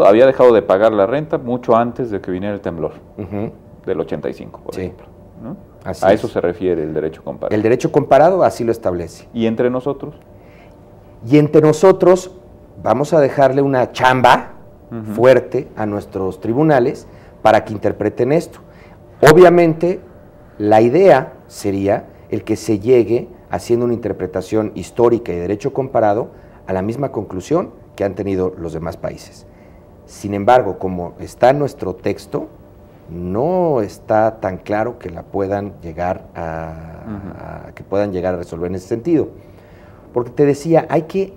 había dejado de pagar la renta mucho antes de que viniera el temblor del 85, por ejemplo, ¿no? A eso se refiere el derecho comparado. El derecho comparado así lo establece. ¿Y entre nosotros? Y entre nosotros vamos a dejarle una chamba fuerte a nuestros tribunales para que interpreten esto. Obviamente, la idea sería el que se llegue, haciendo una interpretación histórica y derecho comparado, a la misma conclusión que han tenido los demás países. Sin embargo, como está en nuestro texto, no está tan claro que la puedan llegar que puedan llegar a resolver en ese sentido. Porque te decía, hay que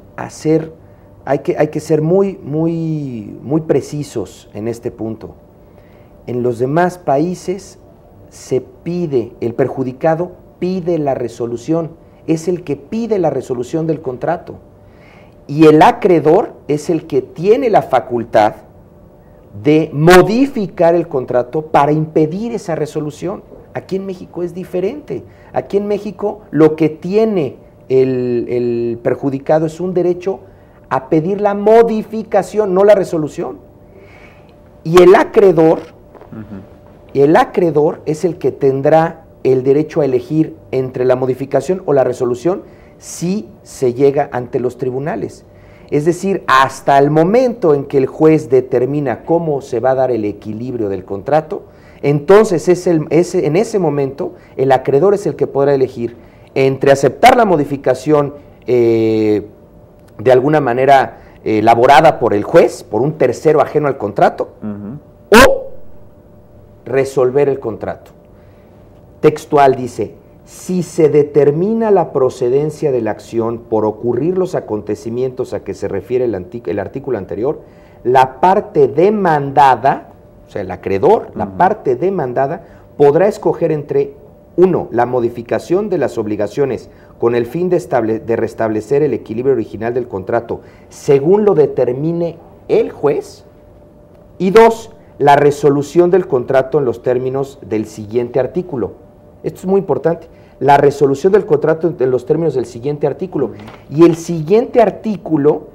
ser muy precisos en este punto. En los demás países se pide, el perjudicado pide la resolución, es el que pide la resolución del contrato. Y el acreedor es el que tiene la facultad de modificar el contrato para impedir esa resolución. Aquí en México es diferente. Aquí en México lo que tiene el perjudicado es un derecho a pedir la modificación, no la resolución. Y el acreedor es el que tendrá el derecho a elegir entre la modificación o la resolución si se llega ante los tribunales. Es decir, hasta el momento en que el juez determina cómo se va a dar el equilibrio del contrato, entonces en ese momento el acreedor es el que podrá elegir entre aceptar la modificación de alguna manera elaborada por el juez, por un tercero ajeno al contrato, o resolver el contrato. Textual dice: si se determina la procedencia de la acción por ocurrir los acontecimientos a que se refiere el artículo anterior, la parte demandada, o sea, el acreedor, la parte demandada, podrá escoger entre 1. La modificación de las obligaciones con el fin de restablecer el equilibrio original del contrato según lo determine el juez, y 2. La resolución del contrato en los términos del siguiente artículo. Esto es muy importante. La resolución del contrato en los términos del siguiente artículo. Y el siguiente artículo,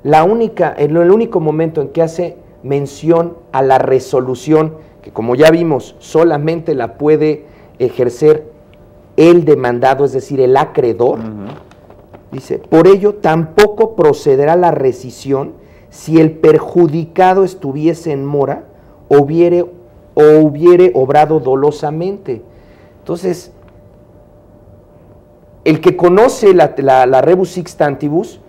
el único momento en que hace mención a la resolución, que como ya vimos, solamente la puede ejercer el demandado, es decir, el acreedor, dice: por ello tampoco procederá la rescisión si el perjudicado estuviese en mora o hubiere obrado dolosamente. Entonces, el que conoce la rebus sic stantibus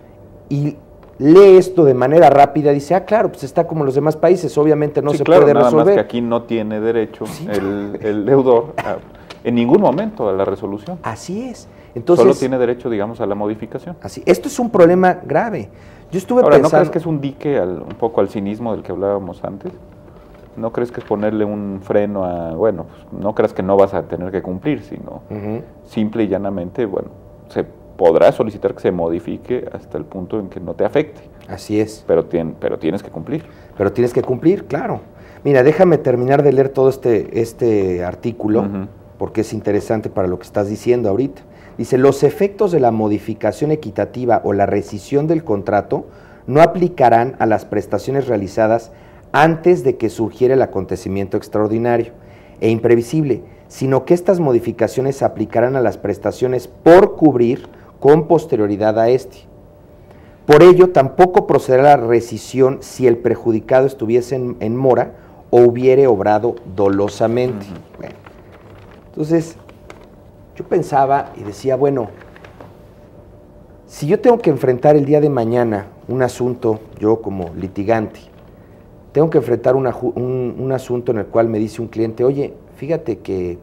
y lee esto de manera rápida dice: ah, claro, pues está como los demás países, obviamente no se puede resolver. Nada más que aquí no tiene derecho el deudor en ningún momento a la resolución. Así es. Entonces, solo tiene derecho, digamos, a la modificación. Así. Esto es un problema grave. Yo estuve pensando... ¿no crees que es un dique un poco al cinismo del que hablábamos antes? ¿No crees que es ponerle un freno a, bueno, pues no creas que no vas a tener que cumplir, sino simple y llanamente, bueno, se podrá solicitar que se modifique hasta el punto en que no te afecte? Así es. Pero tienes que cumplir. Pero tienes que cumplir, claro. Mira, déjame terminar de leer todo este artículo, porque es interesante para lo que estás diciendo ahorita. Dice: los efectos de la modificación equitativa o la rescisión del contrato no aplicarán a las prestaciones realizadas antes de que surgiera el acontecimiento extraordinario e imprevisible, sino que estas modificaciones se aplicarán a las prestaciones por cubrir con posterioridad a este. Por ello, tampoco procederá la rescisión si el perjudicado estuviese en mora o hubiere obrado dolosamente. Bueno, entonces, yo pensaba y decía, bueno, si yo tengo que enfrentar el día de mañana un asunto, yo como litigante, tengo que enfrentar un asunto en el cual me dice un cliente: oye, fíjate que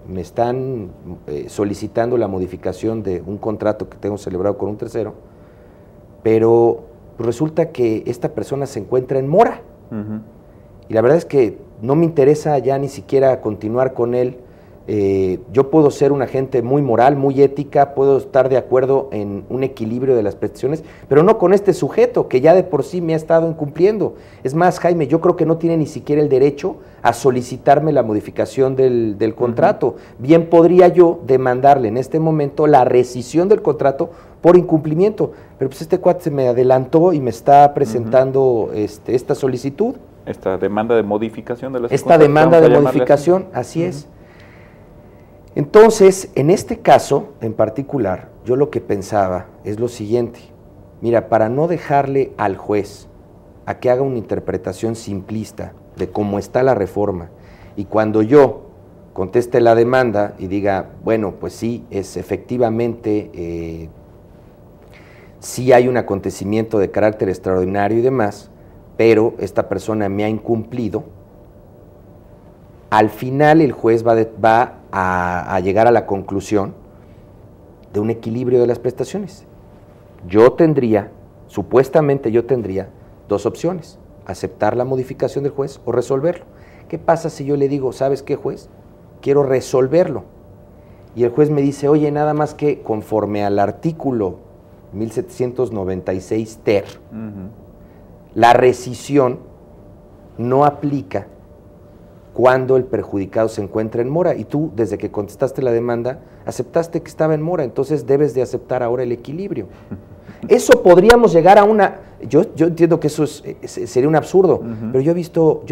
me están solicitando la modificación de un contrato que tengo celebrado con un tercero, pero resulta que esta persona se encuentra en mora. Y la verdad es que no me interesa ya ni siquiera continuar con él, Yo puedo ser una gente muy moral, muy ética, puedo estar de acuerdo en un equilibrio de las prestaciones, pero no con este sujeto que ya de por sí me ha estado incumpliendo. Es más, Jaime, yo creo que no tiene ni siquiera el derecho a solicitarme la modificación del contrato. Bien podría yo demandarle en este momento la rescisión del contrato por incumplimiento, pero pues este cuate se me adelantó y me está presentando esta solicitud. Esta demanda de modificación de la Esta demanda de modificación, así es. Entonces, en este caso en particular, yo lo que pensaba es lo siguiente. Mira, para no dejarle al juez a que haga una interpretación simplista de cómo está la reforma, y cuando yo conteste la demanda y diga, bueno, pues sí, es efectivamente, sí hay un acontecimiento de carácter extraordinario y demás, pero esta persona me ha incumplido, al final el juez va a llegar a la conclusión de un equilibrio de las prestaciones. Supuestamente yo tendría dos opciones, aceptar la modificación del juez o resolverlo. ¿Qué pasa si yo le digo, ¿sabes qué, juez? Quiero resolverlo. Y el juez me dice, oye, nada más que conforme al artículo 1796 ter, la rescisión no aplica cuando el perjudicado se encuentra en mora, y tú, desde que contestaste la demanda, aceptaste que estaba en mora, entonces debes de aceptar ahora el equilibrio. Eso podríamos llegar a una... Yo entiendo que eso sería un absurdo, pero yo he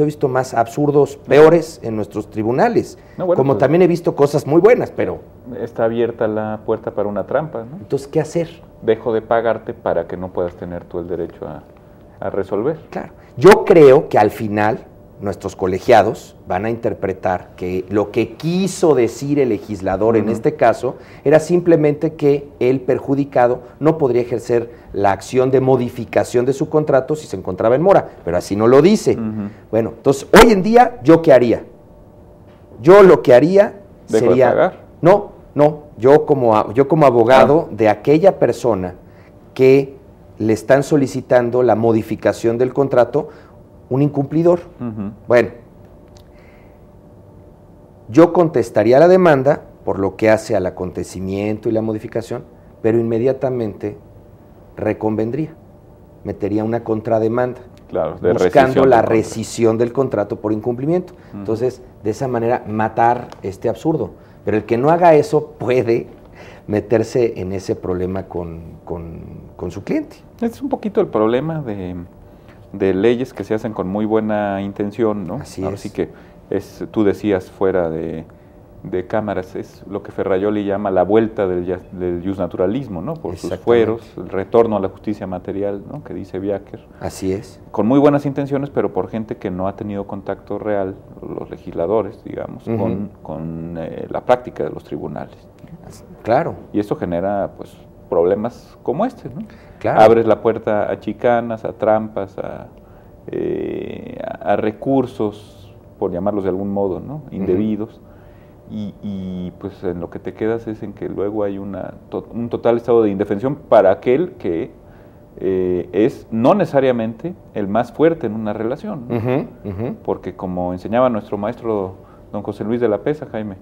visto más absurdos peores en nuestros tribunales, no, bueno, como pues, también he visto cosas muy buenas, pero... Está abierta la puerta para una trampa, ¿no? Entonces, ¿qué hacer? Dejo de pagarte para que no puedas tener tú el derecho a resolver. Claro. Yo creo que al final nuestros colegiados van a interpretar que lo que quiso decir el legislador en este caso era simplemente que el perjudicado no podría ejercer la acción de modificación de su contrato si se encontraba en mora, pero así no lo dice. Bueno, entonces, hoy en día, ¿yo qué haría? Yo lo que haría sería... ¿De pagar? No, yo como abogado de aquella persona que le están solicitando la modificación del contrato, un incumplidor. Bueno, yo contestaría la demanda por lo que hace al acontecimiento y la modificación, pero inmediatamente reconvendría, metería una contrademanda, claro, buscando la rescisión del contrato por incumplimiento. Entonces, de esa manera, matar este absurdo. Pero el que no haga eso puede meterse en ese problema con su cliente. Es un poquito el problema de leyes que se hacen con muy buena intención, ¿no? Así que tú decías fuera de cámaras, es lo que Ferrajoli llama la vuelta del justnaturalismo, ¿no? Por sus fueros, el retorno a la justicia material, ¿no? Que dice Viaker. Así es. Con muy buenas intenciones, pero por gente que no ha tenido contacto real, los legisladores, digamos, con la práctica de los tribunales. Claro. Y esto genera, pues, problemas como este, ¿no? Claro. Abres la puerta a chicanas, a trampas, a recursos, por llamarlos de algún modo, ¿no? Indebidos. Y pues en lo que te quedas es en que luego hay un total estado de indefensión para aquel que es no necesariamente el más fuerte en una relación, ¿no? Porque como enseñaba nuestro maestro don José Luis de la Pesa, Jaime,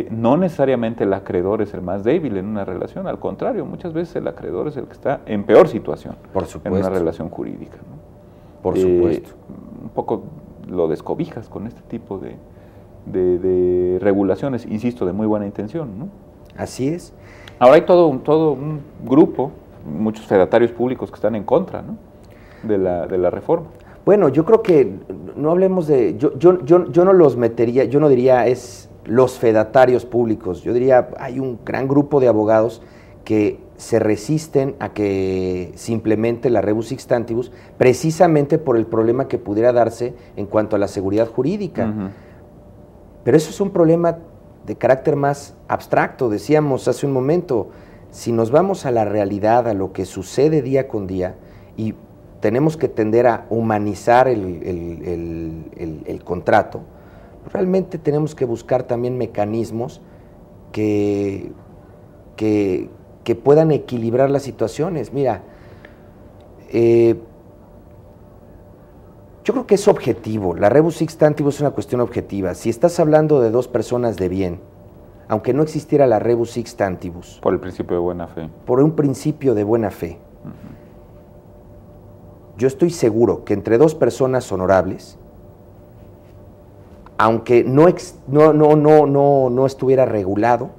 no necesariamente el acreedor es el más débil en una relación, al contrario, muchas veces el acreedor es el que está en peor situación en una relación jurídica, ¿no? Por supuesto. Un poco lo descobijas con este tipo de regulaciones, insisto, de muy buena intención, ¿no? Así es. Ahora hay todo un grupo, muchos fedatarios públicos que están en contra, ¿no? de la reforma. Bueno, yo creo que no hablemos de... Yo no los metería, yo no diría es los fedatarios públicos, yo diría hay un gran grupo de abogados que se resisten a que se implemente la rebus sic stantibus precisamente por el problema que pudiera darse en cuanto a la seguridad jurídica. Pero eso es un problema de carácter más abstracto, decíamos hace un momento. Si nos vamos a la realidad, a lo que sucede día con día, y tenemos que tender a humanizar el contrato, realmente tenemos que buscar también mecanismos que puedan equilibrar las situaciones. Mira, Yo creo que es objetivo. La rebus sic stantibus es una cuestión objetiva. Si estás hablando de dos personas de bien, aunque no existiera la rebus sic stantibus. Por el principio de buena fe. Por un principio de buena fe. Yo estoy seguro que entre dos personas honorables, aunque no estuviera regulado,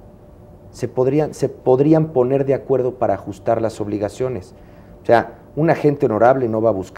se podrían poner de acuerdo para ajustar las obligaciones. O sea, un agente honorable no va a buscar